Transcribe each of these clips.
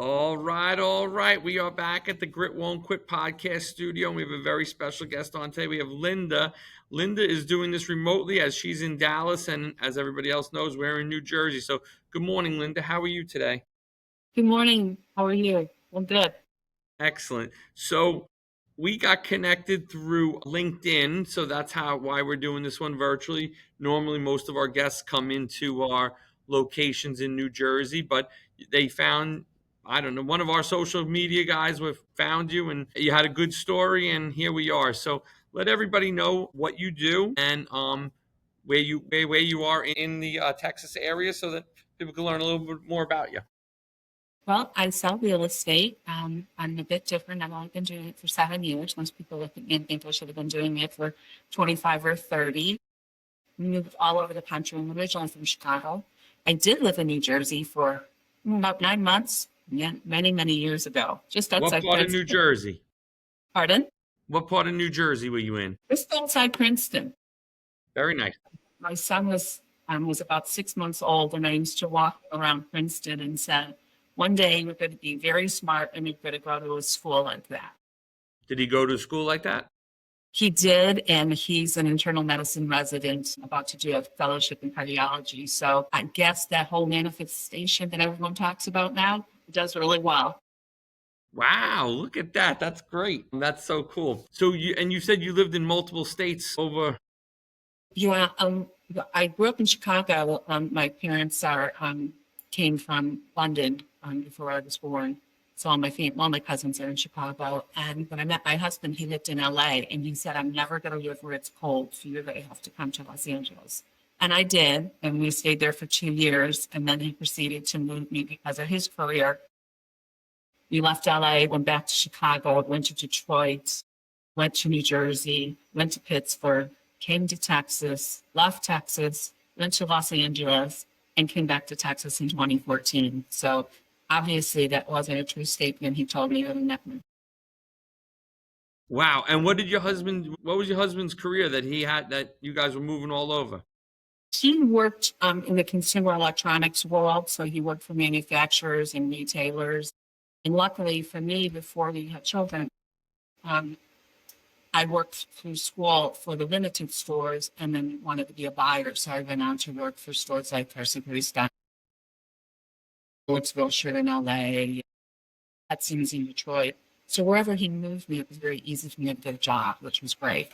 All right, all right. We are back at the Grit Won't Quit podcast studio, and we have a very special guest on today. We have Linda. Linda is doing this remotely as she's in Dallas, and as everybody else knows, we're in New Jersey. So, good morning, Linda. How are you today? Good morning. How are you? I'm good. Excellent. So, we got connected through LinkedIn, so that's why we're doing this one virtually. Normally, most of our guests come into our locations in New Jersey, but they found, I don't know, one of our social media guys found you, and you had a good story, and here we are. So let everybody know what you do and where you are in the Texas area, so that people can learn a little bit more about you. Well, I sell real estate. I'm a bit different. I've only been doing it for 7 years. Most people look at me and think I should have been doing it for 25 or 30. Moved all over the country. I'm originally from Chicago. I did live in New Jersey for about 9 months, yeah, many, many years ago, just What outside part of New Princeton. Jersey? Pardon? What part of New Jersey were you in? Just outside Princeton. Very nice. My son was about 6 months old, and I used to walk around Princeton and said, one day we're going to be very smart and we're going to go to a school like that. Did he go to school like that? He did, and he's an internal medicine resident about to do a fellowship in cardiology. So I guess that whole manifestation that everyone talks about now does really well. Wow, look at that. That's great. That's so cool. So you said you lived in multiple states over. Yeah, I grew up in Chicago. My parents came from London before I was born. So all my cousins are in Chicago. And when I met my husband, he lived in LA, and he said, I'm never going to live where it's cold, so you're going to have to come to Los Angeles. And I did, and we stayed there for 2 years. And then he proceeded to move me because of his career. We left LA, went back to Chicago, went to Detroit, went to New Jersey, went to Pittsburgh, came to Texas, left Texas, went to Los Angeles, and came back to Texas in 2014. So obviously that wasn't a true statement he told me when he met me. Wow. And what was your husband's career that he had that you guys were moving all over? He worked in the consumer electronics world, so he worked for manufacturers and retailers. And luckily for me, before we had children, um, I worked through school for the limited stores and then wanted to be a buyer. So I went on to work for stores like Barista, Wilkes-Barre in LA, Hudson's in Detroit. So wherever he moved me, it was very easy for me to get a job, which was great.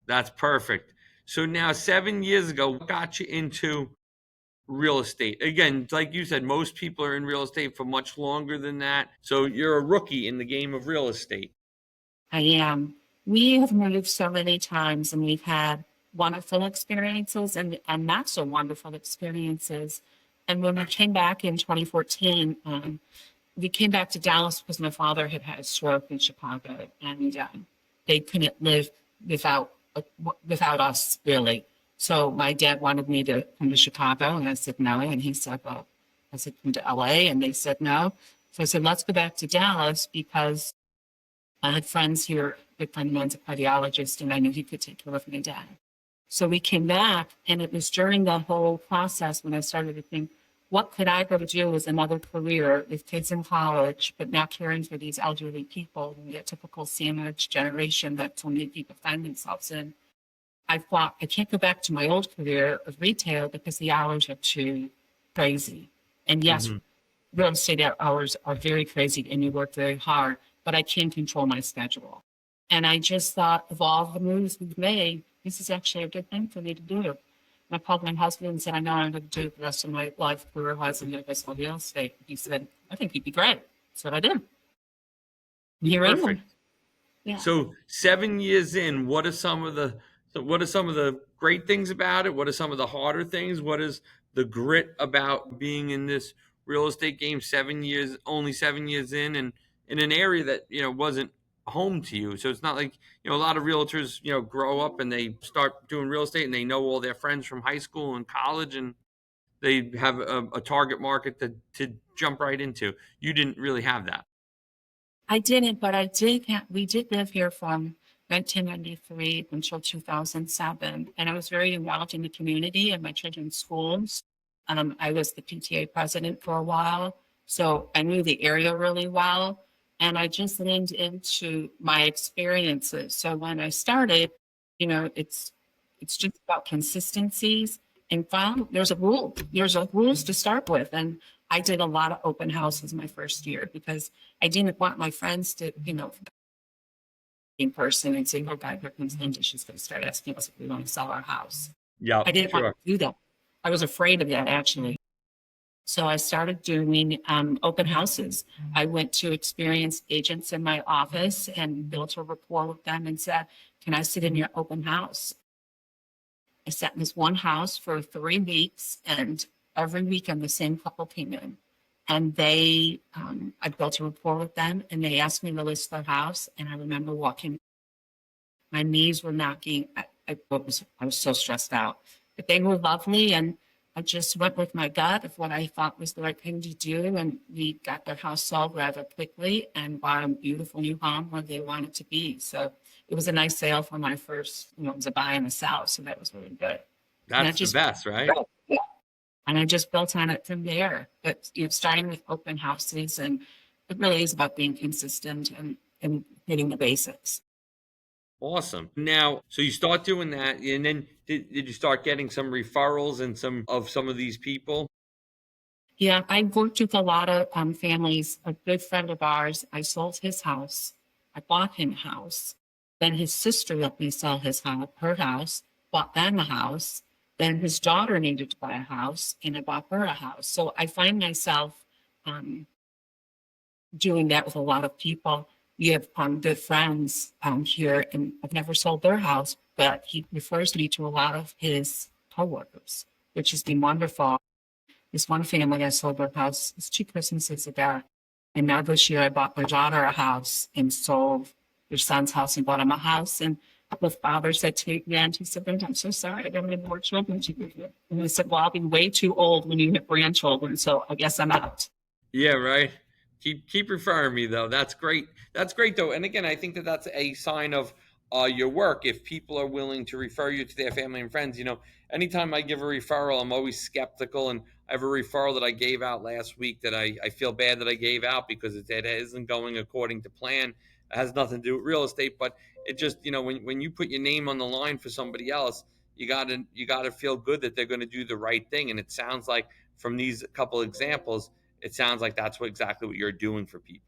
That's perfect. So now 7 years ago, what got you into real estate? Again, like you said, most people are in real estate for much longer than that. So you're a rookie in the game of real estate. I am. We have moved so many times and we've had wonderful experiences and not so wonderful experiences. And when we came back in 2014, we came back to Dallas because my father had had a stroke in Chicago, and they couldn't live without without us really. So my dad wanted me to come to Chicago, and I said no. And he said, "Well," I said, "Come to LA," and they said no. So I said, "Let's go back to Dallas," because I had friends here. A good friend of mine's a cardiologist, and I knew he could take care of my dad. So we came back, and it was during the whole process when I started to think, what could I go to do as another career with kids in college, but now caring for these elderly people, the typical sandwich generation that so many people find themselves in. I thought, I can't go back to my old career of retail because the hours are too crazy. And yes, Mhm. real estate hours are very crazy and you work very hard, but I can't control my schedule. And I just thought of all the moves we've made, this is actually a good thing for me to do. And I called my husband and said, I know I'm going to do the rest of my life career-wise in real estate. He said, I think you'd be great. So I did. And here I am. Perfect. Yeah. So 7 years in, what are some of the great things about it? What are some of the harder things? What is the grit about being in this real estate game 7 years, only 7 years in, and in an area that, wasn't home to you? So it's not like, a lot of realtors, grow up and they start doing real estate and they know all their friends from high school and college, and they have a target market to jump right into. You didn't really have that. I didn't, but we did live here from 1993 until 2007. And I was very involved in the community and my children's schools. I was the PTA president for a while. So I knew the area really well, and I just leaned into my experiences. So when I started, it's just about consistencies and found there's a rules to start with. And I did a lot of open houses my first year because I didn't want my friends to, in person and say, oh God, here comes Linda. She's going to start asking us if we want to sell our house. I Yep, didn't want sure. to do that. I was afraid of that actually. So I started doing open houses. I went to experienced agents in my office and built a rapport with them and said, can I sit in your open house? I sat in this one house for 3 weeks, and every weekend the same couple came in. And I built a rapport with them, and they asked me to list their house. And I remember walking, my knees were knocking. I was so stressed out, but they were lovely. And I just went with my gut of what I thought was the right thing to do. And we got their house sold rather quickly and bought a beautiful new home where they wanted to be. So it was a nice sale for my first, it was a buy and a sell. So that was really good. And I That's the just, best, right? and I just built on it from there. But starting with open houses, and it really is about being consistent and hitting the basics. Awesome. Now, so you start doing that, and then did you start getting some referrals and some of these people? Yeah, I worked with a lot of families. A good friend of ours, I sold his house. I bought him a house. Then his sister let me sell her house, bought them a house. Then his daughter needed to buy a house, and I bought her a house. So I find myself um, doing that with a lot of people. You have good friends here, and I've never sold their house, but he refers me to a lot of his coworkers, which has been wonderful. This one family, I sold their house. It's 2 Christmases ago. And now this year I bought their daughter a house and sold their son's house and bought him a house. And the father said to me, yeah, and he said, "Brenda, I'm so sorry. I don't have more children to give you." And I said, well, I'll be way too old when you have grandchildren. So I guess I'm out. Yeah, right. Keep referring me though. That's great. That's great though. And again, I think that that's a sign of your work. If people are willing to refer you to their family and friends, anytime I give a referral, I'm always skeptical. And I have a referral that I gave out last week that I feel bad that I gave out because it isn't going according to plan. It has nothing to do with real estate, but it just when you put your name on the line for somebody else, you gotta feel good that they're going to do the right thing. And it sounds like from these couple examples it sounds like that's exactly what you're doing for people.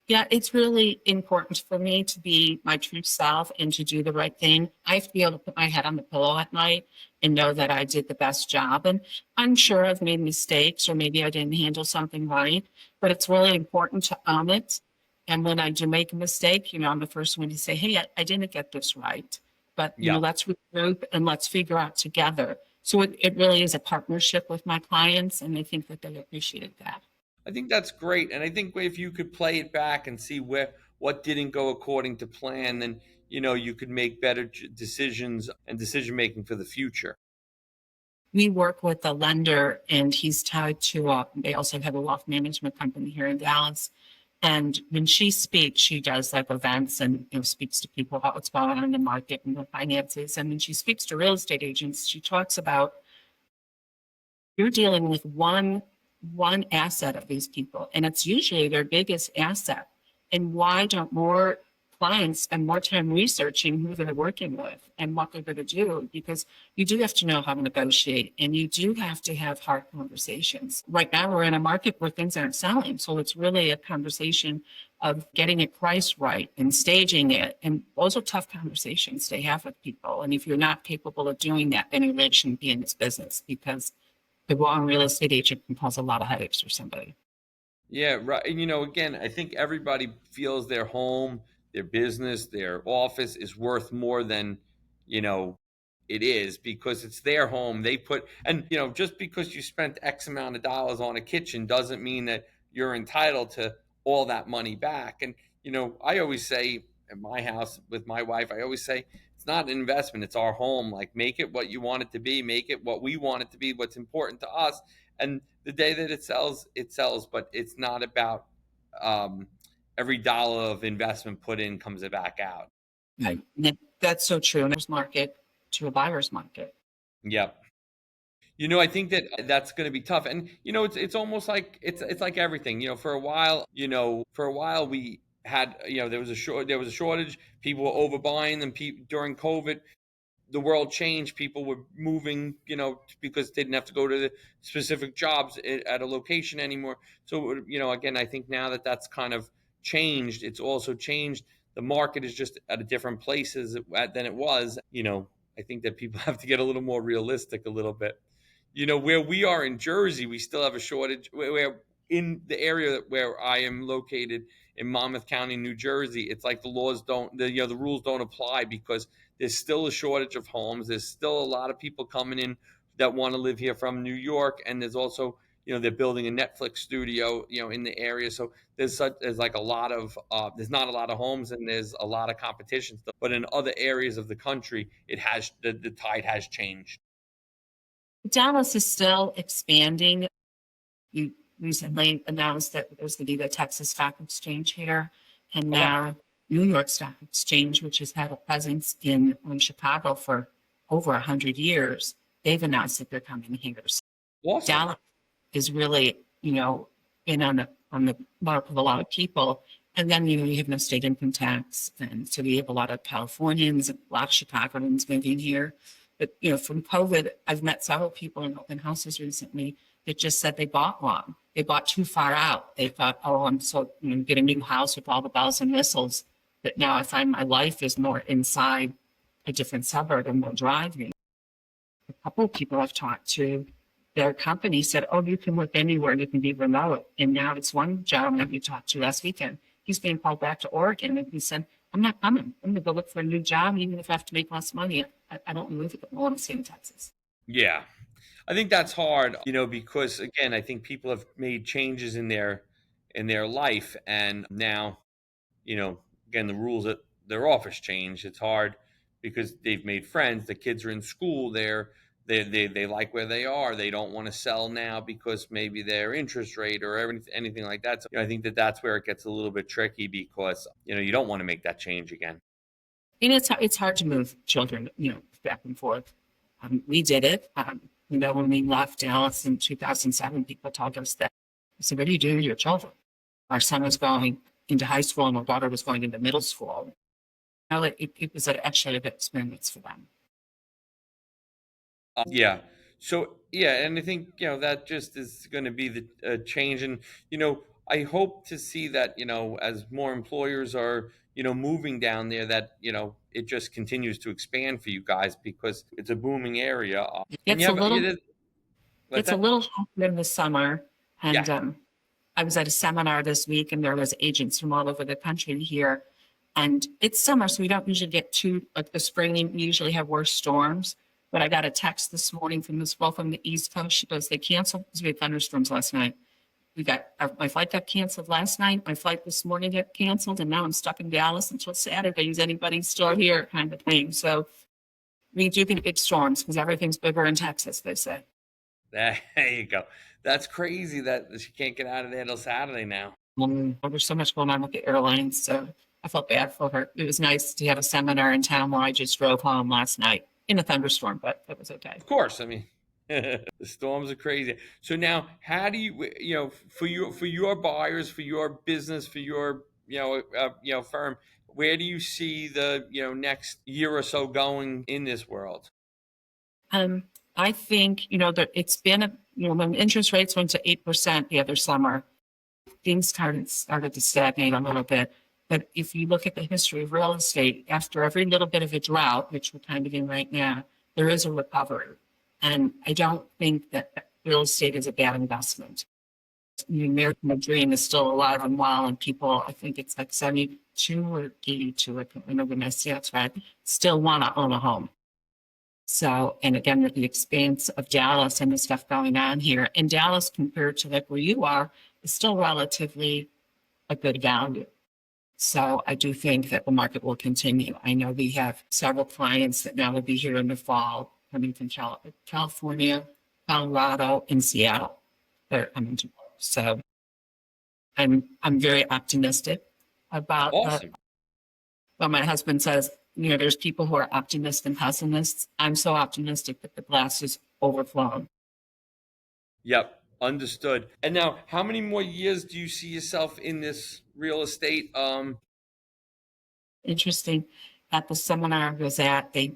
Yeah, it's really important for me to be my true self and to do the right thing. I have to be able to put my head on the pillow at night and know that I did the best job. And I'm sure I've made mistakes or maybe I didn't handle something right, but it's really important to own it. And when I do make a mistake, I'm the first one to say, hey, I didn't get this right. But, Yeah. let's regroup and let's figure out together. So it really is a partnership with my clients, and I think that they appreciate that. I think that's great. And I think if you could play it back and see what didn't go according to plan, then you could make better decisions and decision making for the future. We work with a lender, and he's tied to, they also have a wealth management company here in Dallas. And when she speaks, she does like events and speaks to people about what's going on in the market and the finances. And when she speaks to real estate agents, she talks about you're dealing with one asset of these people, and it's usually their biggest asset. And why don't more clients spend more time researching who they're working with and what they're going to do? Because you do have to know how to negotiate, and you do have to have hard conversations. Right now we're in a market where things aren't selling, so it's really a conversation of getting it priced right and staging it. And those are tough conversations to have with people. And if you're not capable of doing that, then you really shouldn't be in this business, because the wrong real estate agent can cause a lot of headaches for somebody. Yeah, right. And again, I think everybody feels their home, their business, their office is worth more than, you know, it is because it's their home. They put, and, just because you spent X amount of dollars on a kitchen doesn't mean that you're entitled to all that money back. And, I always say at my house with my wife, I always say it's not an investment, it's our home. Like, make it what you want it to be, make it what we want it to be, what's important to us. And the day that it sells, but it's not about um, every dollar of investment put in comes back out. Right. That's so true. And there's market to a buyer's market. Yep. I think that that's going to be tough, and it's almost like it's like everything. For a while we had, there was a shortage. People were overbuying them. During COVID, the world changed. People were moving, because they didn't have to go to the specific jobs at a location anymore. So, again, I think now that that's kind of changed, it's also changed. The market is just at a different places than it was. I think that people have to get a little more realistic a little bit. Where we are in Jersey, we still have a shortage. Where in the area where I am located in Monmouth County, New Jersey, it's like the laws don't, the rules don't apply because there's still a shortage of homes. There's still a lot of people coming in that want to live here from New York, and there's also, they're building a Netflix studio, in the area. So there's like a lot of there's not a lot of homes, and there's a lot of competition still. But in other areas of the country, the tide has changed. Dallas is still expanding. You recently announced that there's going to be the Texas Stock Exchange here, and Oh, wow. now New York Stock Exchange, which has had a presence in Chicago for over 100 years, they've announced that they're coming here. So Awesome. Dallas is really, in on the mark of a lot of people. And then, you have no state income tax. And so we have a lot of Californians, a lot of Chicagoans moving here. But, from COVID, I've met several people in open houses recently that just said they bought wrong. They bought too far out. They thought, oh, I'm so, get a new house with all the bells and whistles. But now I find my life is more inside a different suburb and more driving. A couple of people I've talked to, their company said, oh, you can work anywhere, you can be remote. And now it's one gentleman we talked to last weekend. He's being called back to Oregon, and he said, I'm not coming. I'm going to go look for a new job, even if I have to make less money. I don't live I want to stay in Texas. Yeah. I think that's hard, because again, I think people have made changes in their life, and now, again, the rules at their office change. It's hard because they've made friends. The kids are in school. They like where they are. They don't want to sell now because maybe their interest rate or anything like that. So, I think that that's where it gets a little bit tricky because you don't want to make that change again. And it's hard to move children, back and forth. We did it. When we left Dallas in 2007, people told us that. I said, what do you do with your children? Our son was going into high school and our daughter was going into middle school. It was actually a good experience for them. Yeah. So yeah, and I think that just is going to be the change, and I hope to see that as more employers are moving down there, that it just continues to expand for you guys because it's a booming area. And It's a you little did what's it's a that? little hotter in the summer, Yeah. and I was at a seminar this week, and there was agents from all over the country here. And it's summer, so we don't usually get too like the spring. We usually have worse storms. But I got a text this morning from this girl from the East Coast. She goes, "They canceled because we had thunderstorms last night. My flight got canceled last night. My flight this morning got canceled, and now I'm stuck in Dallas until Saturday. Is anybody still here?" Kind of thing. So we do get big storms because everything's bigger in Texas. They say. There you go. That's crazy that she can't get out of there till Saturday now. There's so much going on with the airlines, so I felt bad for her. It was nice to have a seminar in town where I just drove home last night in a thunderstorm, but it was okay. Of course, I mean, the storms are crazy. So now, how do you, for your buyers, for your business, for your, firm, where do you see the, next year or so going in this world? Um, I think, that it's been, when interest rates went to 8% the other summer, things started to stagnate a little bit. But if you look at the history of real estate, after every little bit of a drought, which we're kind of in right now, there is a recovery. And I don't think that real estate is a bad investment. The American dream is still alive and well, and people, I think it's like 72 or 82, I can't remember my stats right, still want to own a home. So, and again, with the expanse of Dallas and the stuff going on here, and Dallas compared to like where you are, is still relatively a good value. So I do think that the market will continue. I know we have several clients that now will be here in the fall coming from California, Colorado, and Seattle. They're coming to work. So I'm very optimistic about Awesome. well, my husband says, there's people who are optimists and pessimists. I'm so optimistic that the glass is overflowing. Yep, understood. And now, how many more years do you see yourself in this real estate? Interesting. At the seminar I was at, they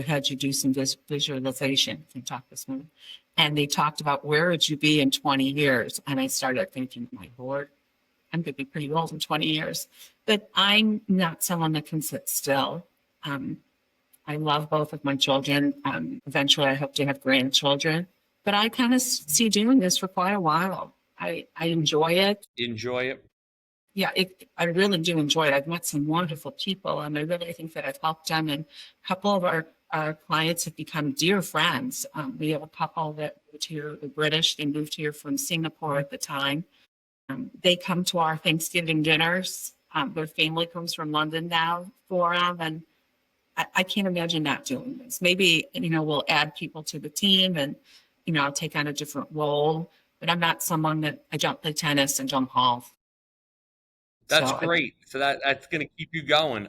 had you do some visualization. If you talk this morning, and they talked about where would you be in 20 years, and I started thinking, my Lord, I'm going to be pretty old in 20 years. But I'm not someone that can sit still. Um, I love both of my children. Eventually, I hope to have grandchildren. But I kind of see doing this for quite a while. I enjoy it. Enjoy it. Yeah, I really do enjoy it. I've met some wonderful people, and I really think that I've helped them. And a couple of our clients have become dear friends. We have a couple that moved here, the British. They moved here from Singapore at the time. They come to our Thanksgiving dinners. Their family comes from London now for them, and I can't imagine not doing this. Maybe, we'll add people to the team and, I'll take on a different role, but I'm not someone that I don't play tennis and don't golf. So That's I, great. So that's going to keep you going.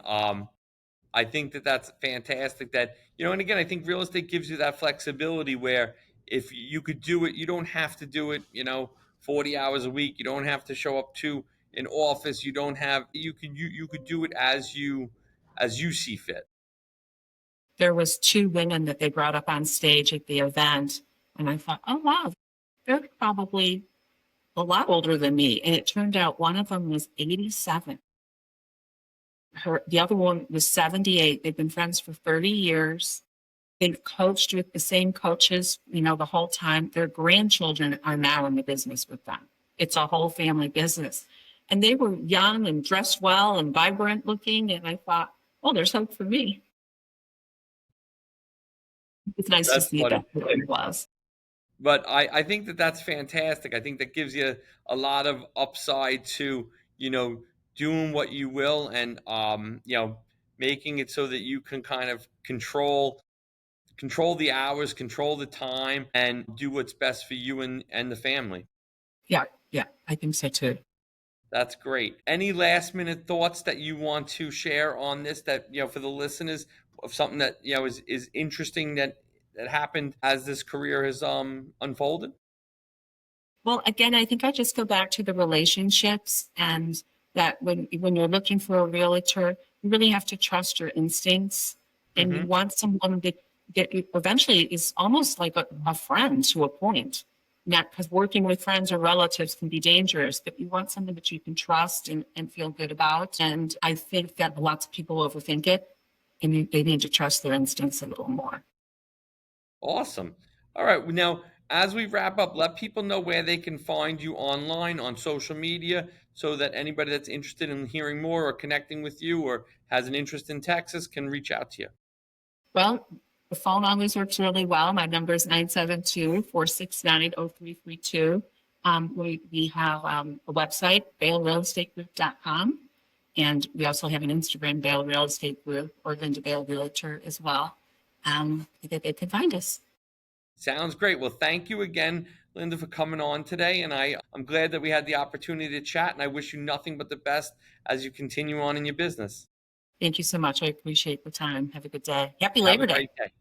I think that that's fantastic. That and again, I think real estate gives you that flexibility where if you could do it, you don't have to do it. 40 hours a week. You don't have to show up to an office. You don't have. You could do it as you see fit. there was two women that they brought up on stage at the event, and I thought, oh wow, they're probably a lot older than me. And it turned out one of them was 87. The other one was 78. They've been friends for 30 years. They've coached with the same coaches, the whole time. Their grandchildren are now in the business with them. It's a whole family business. And they were young and dressed well and vibrant looking. And I thought, oh, there's hope for me. It's nice to That's see funny. that it was. But I think that that's fantastic. I think that gives you a lot of upside to, doing what you will and, making it so that you can kind of control the hours, control the time, and do what's best for you and the family. Yeah, yeah, I think so too. That's great. Any last minute thoughts that you want to share on this that, for the listeners of something that, is interesting that happened as this career has unfolded? Well, again, I think I just go back to the relationships and that when you're looking for a realtor, you really have to trust your instincts and you Hmm. want someone that you eventually is almost like a friend to a point. Not because working with friends or relatives can be dangerous, but you want someone that you can trust and feel good about. And I think that lots of people overthink it and they need to trust their instincts a little more. Awesome. All right. Now, as we wrap up, let people know where they can find you online on social media so that anybody that's interested in hearing more or connecting with you or has an interest in Texas can reach out to you. Well, the phone always works really well. My number is 972-469-0332. We have a website, balerealestategroup.com. And we also have an Instagram, Bale Real Estate Group, or Linda Bale Realtor as well. That they can find us. Sounds great. Well, thank you again, Linda, for coming on today. And I'm glad that we had the opportunity to chat. And I wish you nothing but the best as you continue on in your business. Thank you so much. I appreciate the time. Have a good day. Happy Have a Labor Day. great day.